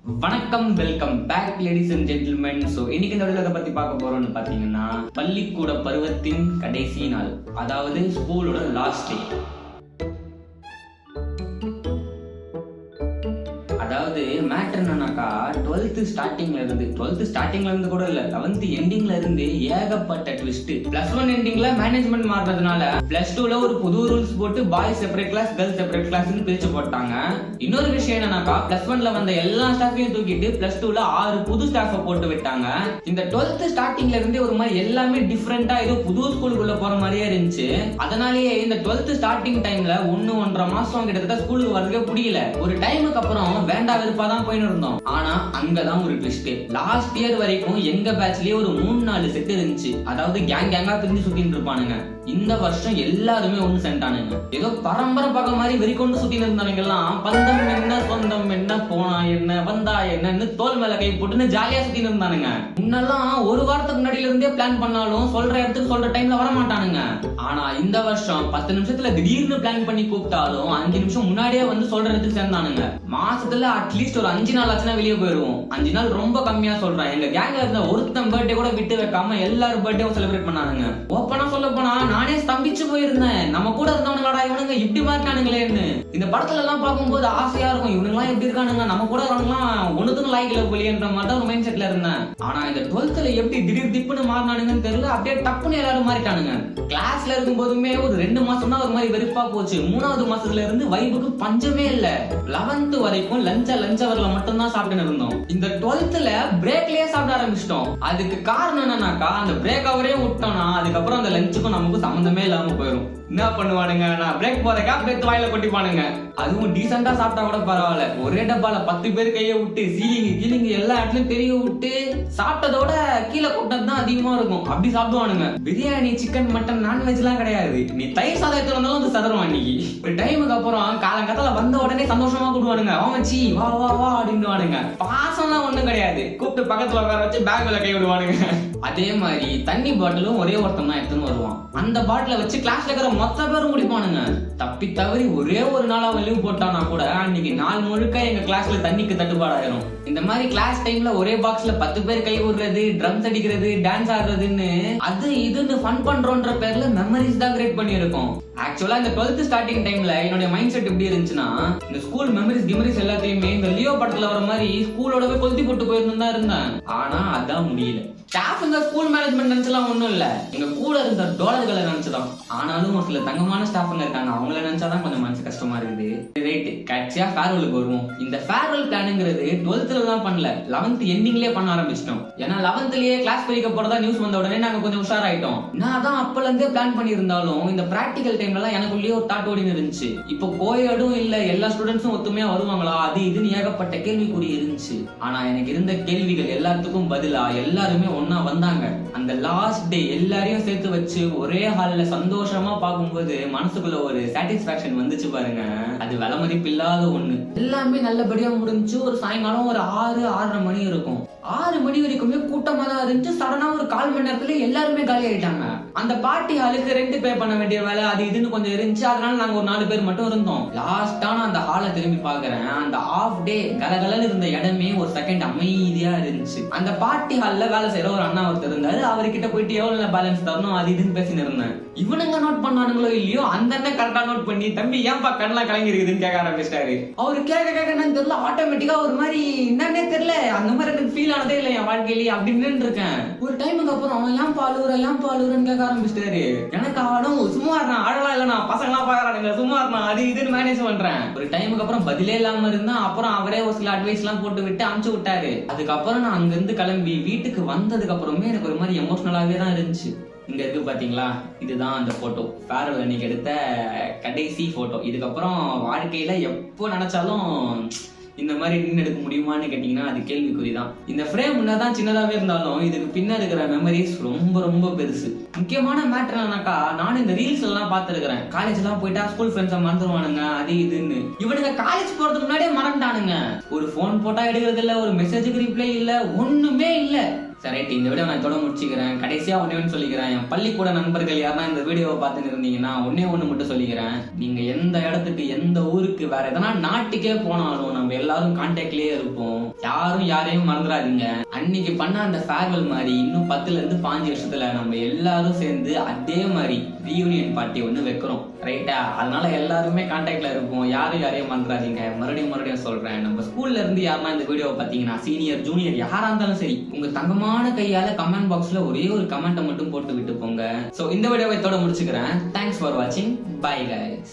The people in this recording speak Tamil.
வணக்கம், welcome back ladies and gentlemen. So இன்னைக்கு இந்த வீடியோவை பத்தி பார்க்க போறோம்னு பாத்தீங்கன்னா, பள்ளிக்கூட பருவத்தின் கடைசி நாள், அதாவது ஸ்கூலோட லாஸ்ட் டே. அதாவது மேட்டர் என்னன்னாக்கா, 12th ஸ்டார்டிங்ல இருந்து கூட இல்ல, 11th எண்டிங்ல இருந்து ஏகப்பட்ட ட்விஸ்ட். +1 எண்டிங்ல மேனேஜ்மெண்ட் மாறினதுனால +2ல ஒரு புது ரூல்ஸ் போட்டு boys separate class, girls separate கிளாஸ்னு பிரிச்சு போட்டாங்க. இன்னொரு விஷயம் என்னன்னாக்கா, +1ல வந்த எல்லா ஸ்டாஃபையும் தூக்கிட்டு +2ல 6 புது ஸ்டாஃபை போட்டு விட்டாங்க. இந்த 12th ஸ்டார்டிங்ல இருந்தே ஒரு மாதிரி எல்லாமே டிஃபரெண்டா ஏதோ புது ஸ்கூலுக்குள்ள போற மாதிரியே இருந்துச்சு. அதனாலேயே இந்த 12th ஸ்டார்டிங் டைம்ல 1-1.5 மாசம் கிட்டத்தட்ட ஸ்கூலுக்கு வரதுக்கே புரியல. ஒரு டைமுக்கு அப்புறம் வேண்டா வெறுப்பா தான் போயிட்டு இருந்தோம். ஆனா அங்கதான் ஒரு ட்விஸ்ட். லாஸ்ட் இயர் வரைக்கும் எங்க பேட்ச்லயே ஒரு 3-4 செட் இருந்துச்சு. அதாவது கேங்கா பிரிஞ்சு சுத்திட்டு இருப்பானுங்க. இந்த வருஷம் எல்லாருமே ஒண்ணு சென்றானுங்க. ஏதோ பரம்பரை பக்கம் மாதிரி வெறிக்கொண்டு சுத்திட்டு இருந்தவங்க எல்லாம் பந்தம் என்ன சொந்தம் என்ன போனா என்ன வந்தா என்னன்னு தோல் மேல கை போட்டுன்னு ஜாலியா சுத்திட்டு இருந்தானுங்க. முன்னெல்லாம் ஒரு வாரத்துக்கு முன்னாடில இருந்தே பிளான் பண்ணாலும் சொல்ற இடத்துக்கு சொல்ற டைம்ல வர மாட்டானுங்க. ஆனா இந்த வருஷம் 10 நிமிஷத்துல திடீர்னு பிளான் பண்ணி கூப்பிட்டாலும் 5 நிமிஷம் முன்னாடியே வந்து சொல்ற இடத்துக்கு சேர்ந்தானுங்க. மாசத்துல அட்லீஸ்ட் ஒரு 5 நாள் ஆச்சுன்னா வெளியே போயிருவோம். 5 நாள் ரொம்ப கம்மியா சொல்றேன். எங்க கேங்ல இருந்த ஒருத்தன் பர்த்டே கூட விட்டு வைக்காம எல்லாரும் பர்த்டேவும் செலிப்ரேட் பண்ணானுங்க. ஓப்பனா சொல்ல போனா நானே ஸ்தம்பிச்சு போயிருந்தேன். நம்ம கூட இருந்தவனுங்களா இவனுங்க இப்படி மாட்டானுங்களேன்னு. இந்த படத்துல எல்லாம் பார்க்கும்போது ஆசையா இருக்கும், இவனுங்களாம் எப்படி இருக்கானுங்க, நம்ம கூட இருக்கவங்களாம் ஒண்ணுத்துக்கு லாய்க்கல போலியன்ற மாதிரி தான் ஒரு மைண்ட் செட்ல இருந்தேன். ஆனா இந்த 12th எப்படி திடீர் திப்புன்னு மாறினானுங்கன்னு தெரியல. அப்படியே டப்புன்னு எல்லாரும் மாறிட்டானுங்க. கிளாஸ்ல இருக்கும் போதுமே ஒரு 2 மாசம் தான் ஒரு மாதிரி வெறுப்பா போச்சு. 3வது மாசத்துல இருந்து வைபுக்கு பஞ்சமே இல்ல. 11th வரைக்கும் லஞ்ச் அவர்ல மட்டும் தான் சாப்பிட்டு இருந்தோம். இந்த 12th பிரேக்லயே சாப்பிட ஆரம்பிச்சிட்டோம். அதுக்கு காரணம் என்னன்னாக்கா, அந்த பிரேக் அவரே விட்டோம்னா அதுக்கப்புறம் அந்த லஞ்சுக்கும் நமக்கு சம்பந்தமே இல்லாம போயிடும். என்ன பண்ணுவானுங்க, நான் பிரேக் போறக்கா பிரேக் வாயில கொட்டிப்பானுங்க. அதுவும் டீசெண்டா சாப்பிட்டா கூட பரவாயில்ல, ஒரே டப்பால 10 பேர் கையை விட்டு சீலிங் எல்லா இடத்துலயும் தெரிய விட்டு சாப்பிட்டதோட கீழே கொட்டது தான் அதிகமா இருக்கும். அப்படி சாப்பிடுவானுங்க. பிரியாணி, சிக்கன், மட்டன், நான்வெஜ் எல்லாம் கிடையாது. நீ தயிர் சாதத்துல இருந்தாலும் வந்து சதறுவான். இன்னைக்கு ஒரு டைமுக்கு அப்புறம் காலங்கத்தால வந்த உடனே சந்தோஷமா கூடுவானுங்க. அவமச்சி வா வா வா அப்படின்னுவானுங்க. பாசம்லாம் ஒண்ணும் கிடையாது. கூப்பிட்டு பக்கத்துல உட்கார வச்சு பேக்ல கை விடுவானுங்க. அதே மாதிரி தண்ணி பாட்டிலும் ஒரே ஒருத்தன் தான் எடுத்துன்னு வருவான். அந்த பாட்டில வச்சு கிளாஸ்ல இருக்கிற மொத்த பேரும் குடிப்பானுங்க. தப்பி தவறி ஒரே ஒரு நாளா லீவ் போட்டானா கூட அன்னைக்கு நாள் முழுக்க எங்க கிளாஸ்ல தண்ணிக்கு தட்டுப்பாடாயிரும். இந்த மாதிரி கிளாஸ் டைம்ல ஒரே பாக்ஸ்ல 10 பேர் கை விடுறது, ட்ரம்ஸ் அடிக்கிறது, டான்ஸ் ஆடுறதுன்னு அது இதுன்னு ஃபன் பண்றோன்ற பேர்ல மெமரிஸ் தான் கிரியேட் பண்ணி இருக்கோம். ஆக்சுவலா இந்த 12th ஸ்டார்டிங் டைம்ல என்னோட மைண்ட் செட் எப்படி இருந்துச்சுன்னா, இந்த ஸ்கூல் மெமரிஸ் எல்லாத்தையுமே இந்த லியோ படத்துல வர மாதிரி ஸ்கூலோடவே கொளுத்தி போட்டு போயிருந்தா இருந்தேன். ஆனா அதான் முடியல. ஸ்டாஃப் இந்த ஸ்கூல் மேனேஜ்மெண்ட் நினைச்சலாம் ஒண்ணும் இல்ல, எங்க கூட இருந்த டோலர்களை நினைச்சதான். ஆனாலும் ஒரு சில தங்கமான ஸ்டாஃப்ங்க இருக்காங்க, அவங்கள நினைச்சாதான் கொஞ்சம் மனசு கஷ்டமா இருக்குது. ரைட், கட்சியா ஃபேர்வெலுக்கு வருவோம். இந்த ஃபேர்வெல் பிளானுங்கிறது 12th தான் பண்ணல, 11th எண்டிங்லயே பண்ண ஆரம்பிச்சிட்டோம். ஏன்னா 11thலயே கிளாஸ் பிரிக்க போறதா நியூஸ் வந்த உடனே நாங்க கொஞ்சம் உஷாராயிட்டோம். நான் தான் அப்பல இருந்தே பிளான் பண்ணியிருந்தாலும் இந்த பிராக்டிகல் டைம்ல எனக்குள்ளேயே ஒரு தாட் ஓடின்னு இருந்துச்சு. இப்போ கோயடும் இல்ல, எல்லா ஸ்டூடெண்ட்ஸும் ஒத்துமையா வருவாங்களா, அது இதுன்னு ஏகப்பட்ட கேள்விக்குறி இருந்துச்சு. ஆனா எனக்கு இருந்த கேள்விகள் எல்லாத்துக்கும் பதிலா எல்லாருமே ஒன்னா வந்தாங்க. அந்த லாஸ்ட் டே எல்லாரையும் சேர்த்து வச்சு ஒரே ஹால்ல சந்தோஷமா பார்க்கும்போது மனசுக்குள்ள ஒரு சாட்டிஸ்பாக்சன் வந்துச்சு பாருங்க. அது விலை மதிப்பு இல்லாத ஒண்ணு. எல்லாமே நல்லபடியா முடிஞ்சு ஒரு சாயங்காலம் ஒரு 6-6:30 மணி இருக்கும். 6 மணி வரைக்குமே கூட்டமா தான் இருந்துச்சு. சடனா ஒரு 1/4 மணி நேரத்துல எல்லாருமே காலி ஆயிட்டாங்க. அந்த பார்ட்டி ஹாலுக்கு ரெண்ட் பே பண்ண வேண்டிய வேலை அது இதுன்னு கொஞ்சம் இருந்துச்சு. அதனால நாங்க ஒரு 4 பேர் மட்டும் இருந்தோம். லாஸ்டான அந்த ஹாலை திரும்பி பாக்குறேன். அந்த ஆஃப் டே கலகலன்னு இருந்த இடமே ஒரு செகண்ட் அமைதியா இருந்துச்சு. அந்த பார்ட்டி ஹால்ல வேலை செய்யற ஒரு அண்ணா ஒருத்தர் இருந்தாரு. அவர்கிட்ட போயிட்டு எவ்வளவு பேலன்ஸ் தரணும் அது இதுன்னு பேசின்னு இருந்தேன். இவனுங்க நோட் பண்ணானுங்களோ இல்லையோ, அந்த அண்ணன் கரெக்டா நோட் பண்ணி, தம்பி ஏன்பா கண்ணெல்லாம் கலங்கி இருக்குதுன்னு கேட்க ஆரம்பிச்சிட்டாரு. அவரு கேட்க என்னன்னு தெரியல, ஆட்டோமேட்டிக்கா ஒரு மாதிரி என்னன்னே தெரியல, அந்த மாதிரி எனக்கு ஃபீல் ஆனதே இல்லை என் வாழ்க்கையிலேயே அப்படின்னு இருக்கேன். ஒரு டைமுக்கு அப்புறம் ஏன் பாலுறன்னு கேட்க ஆரம்பிச்சிட்டாரு. எனக்கு ஆடும் சும்மா இருக்கான், அழகா இல்ல, நான் பசங்க எல்லாம் பாக்குறானுங்க, சும்மா இருக்கான், அது இதுன்னு மேனேஜ் பண்றேன். ஒரு டைமுக்கு அப்புறம் பதிலே இல்லாம இருந்தா அப்புறம் அவரே ஒரு சில அட்வைஸ் எல்லாம் போட்டு விட்டு அனுப்பிச்சு விட்டாரு. அதுக்கப்புறம் நான் அங்க இருந்து கிளம்பி வீட்டுக்கு வந்ததுக்கு அப்புறமே எனக்கு ஒரு மாதிரி எமோஷனலாவே தான் இருந்துச்சு. இங்க இருக்கு பாத்தீங்களா, இதுதான் அந்த போட்டோ. ஃபேர்வெல் அன்னைக்கு எடுத்த கடைசி போட்டோ. இதுக்கப்புறம் வாழ்க்கையில எப்போ நினைச்சாலும் இந்த மாதிரி நின்று எடுக்க முடியுமான்னு கேட்டீங்கன்னா அது கேள்விக்குறிதான். இந்த ஃப்ரேம் முன்னதான் சின்னதாவே இருந்தாலும் இதுக்கு பின்ன இருக்கிற மெமரிஸ் ரொம்ப ரொம்ப பெருசு. முக்கியமான மேட்டர் என்னன்னாக்கா, நானும் இந்த ரீல்ஸ் எல்லாம் பார்த்துருக்கிறேன். காலேஜ் எல்லாம் போயிட்டா ஸ்கூல் ஃப்ரெண்ட்ஸை மறந்துடுவானுங்க அது இதுன்னு. இவனுங்க காலேஜ் போறதுக்கு முன்னாடியே மறந்துட்டானுங்க. ஒரு போன் போட்டா எடுக்கிறது இல்ல, ஒரு மெசேஜுக்கு ரிப்ளை இல்ல, ஒண்ணுமே இல்ல. சரி, இந்த வீடியோ நான் இதோட முடிச்சுக்கிறேன். கடைசியா ஒண்ணு சொல்லிக்கிறேன். என் பள்ளிக்கூட நண்பர்கள் யாரா இந்த வீடியோவை பார்த்துன்னு இருந்தீங்கன்னா ஒண்ணு மட்டும் சொல்லிக்கிறேன். நீங்க எந்த இடத்துக்கு, எந்த ஊருக்கு, வேற எதனா நாட்டுக்கே போனாலும் நம்ம எல்லாரும் கான்டாக்ட்லயே இருப்போம். யாரும் யாரையும் மறந்துடாதீங்க. அன்னைக்கு பண்ண அந்த ஃபேர்வெல் மாதிரி இன்னும் 10ல இருந்து 5 வருஷத்துல நம்ம எல்லாரும் சேர்ந்து அதே மாதிரி ரீயூனியன் பார்ட்டி ஒன்று வைக்கிறோம், ரைட்டா? அதனால எல்லாருமே கான்டாக்ட்ல இருப்போம். யாரையும் மறந்துடாதீங்க. மறுபடியும் சொல்றேன், நம்ம ஸ்கூல்ல இருந்து யாருன்னா இந்த வீடியோவை பார்த்தீங்கன்னா சீனியர் ஜூனியர் யாரா இருந்தாலும் சரி, உங்க தங்கமான கையால கமெண்ட் பாக்ஸ்ல ஒரே ஒரு கமெண்ட்டை மட்டும் போட்டு விட்டு போங்க. ஸோ இந்த வீடியோவை இதோட முடிச்சுக்கிறேன். தேங்க்ஸ் ஃபார் வாட்சிங். Bye guys.